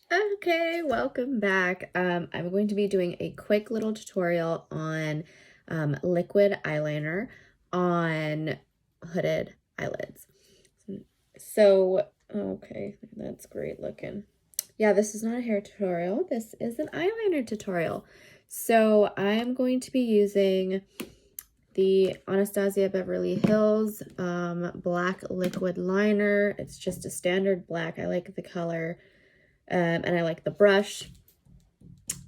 Okay, welcome back. I'm going to be doing a quick little tutorial on liquid eyeliner on hooded eyelids. So, okay, that's great looking. Yeah, this is not a hair tutorial. This is an eyeliner tutorial. So I'm going to be using the Anastasia Beverly Hills black liquid liner. It's just a standard black. I like the color. And I like the brush.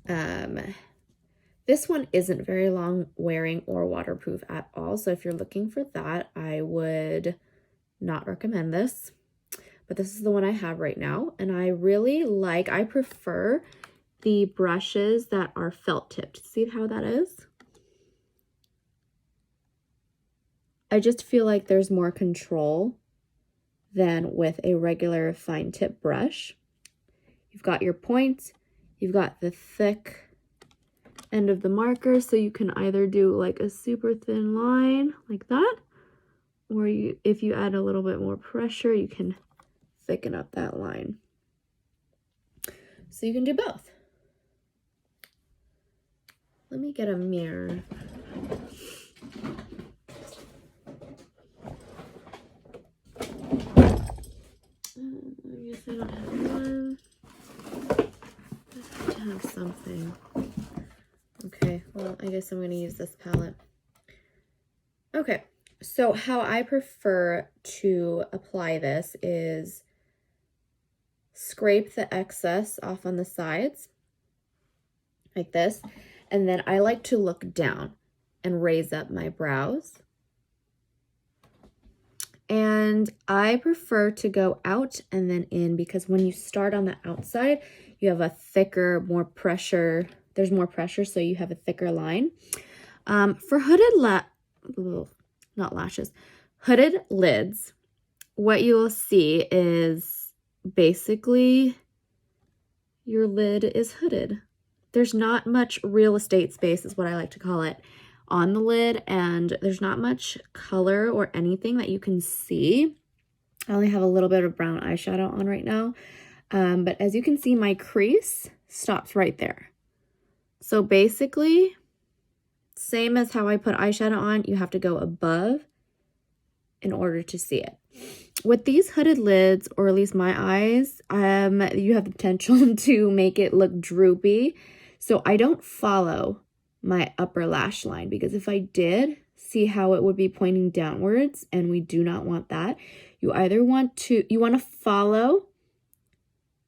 This one isn't very long wearing or waterproof at all. So if you're looking for that, I would not recommend this. But this is the one I have right now. And I prefer the brushes that are felt tipped. See how that is? I just feel like there's more control than with a regular fine tip brush. You've got your point, you've got the thick end of the marker, so you can either do like a super thin line like that, or if you add a little bit more pressure, you can thicken up that line. So you can do both. Let me get a mirror. I guess I don't have one. I have to have something. Okay, well, I guess I'm going to use this palette. Okay, so how I prefer to apply this is scrape the excess off on the sides like this, and then I like to look down and raise up my brows. And I prefer to go out and then in, because when you start on the outside, you have a thicker, more pressure. There's more pressure, so you have a thicker line. For hooded hooded lids, what you will see is basically your lid is hooded. There's not much real estate space, is what I like to call it, on the lid, and there's not much color or anything that you can see. I only have a little bit of brown eyeshadow on right now, but as you can see, my crease stops right there. So basically, same as how I put eyeshadow on, you have to go above in order to see it. With these hooded lids, or at least my eyes, you have the potential to make it look droopy. So I don't follow my upper lash line, because if I did, see how it would be pointing downwards, and we do not want that. You want to follow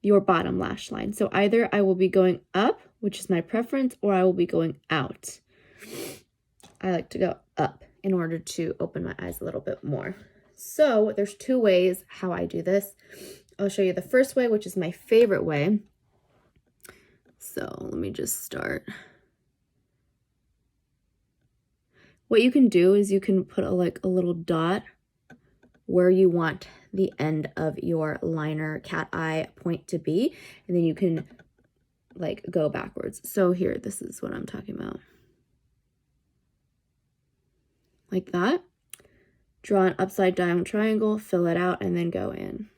your bottom lash line. So either I will be going up, which is my preference, or I will be going out. I like to go up in order to open my eyes a little bit more. So there's two ways how I do this. I'll show you the first way, which is my favorite way. So let me just start. What you can do is you can put a little dot where you want the end of your liner cat eye point to be, and then you can like go backwards. So here, this is what I'm talking about. Like that. Draw an upside down triangle, fill it out, and then go in.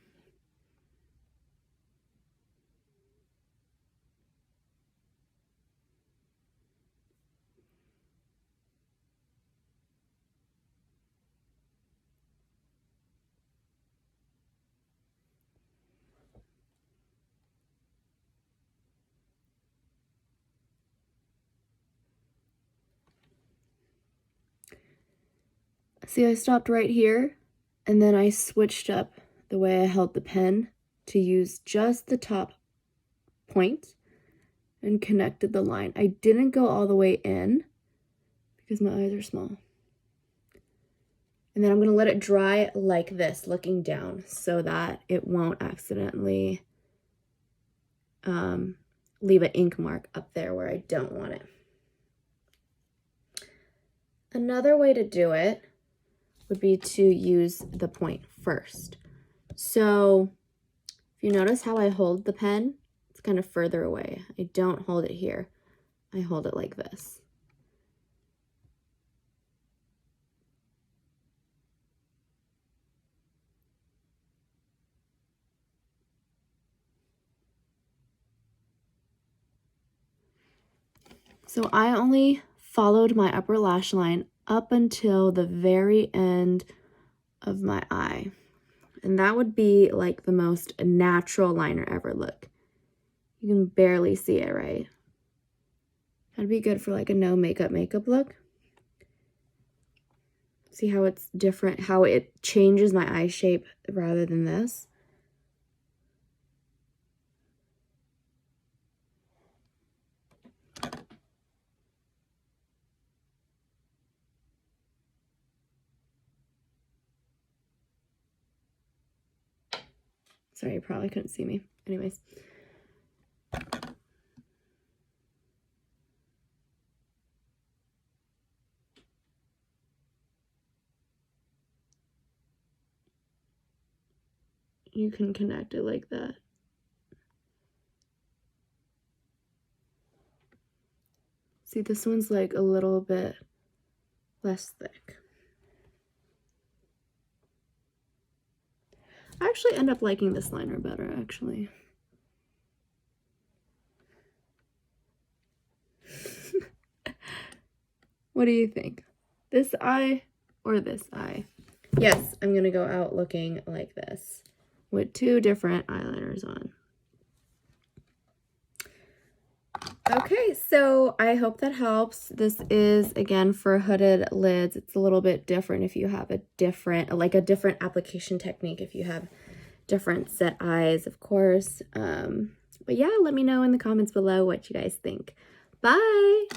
See, I stopped right here, and then I switched up the way I held the pen to use just the top point and connected the line. I didn't go all the way in because my eyes are small. And then I'm going to let it dry like this, looking down, so that it won't accidentally leave an ink mark up there where I don't want it. Another way to do it would be to use the point first. So if you notice how I hold the pen, it's kind of further away. I don't hold it here. I hold it like this. So I only followed my upper lash line up until the very end of my eye. And that would be like the most natural liner ever. Look, you can barely see it, right? That'd be good for like a no makeup look. See how it's different, how it changes my eye shape rather than this. Sorry, you probably couldn't see me. Anyways. You can connect it like that. See, this one's like a little bit less thick. I actually end up liking this liner better, actually. What do you think? This eye or this eye? Yes, I'm gonna go out looking like this with two different eyeliners on. Okay, so I hope that helps. This is, again, for hooded lids. It's a little bit different if you have a different application technique, if you have different set eyes, of course. But yeah, let me know in the comments below what you guys think. Bye!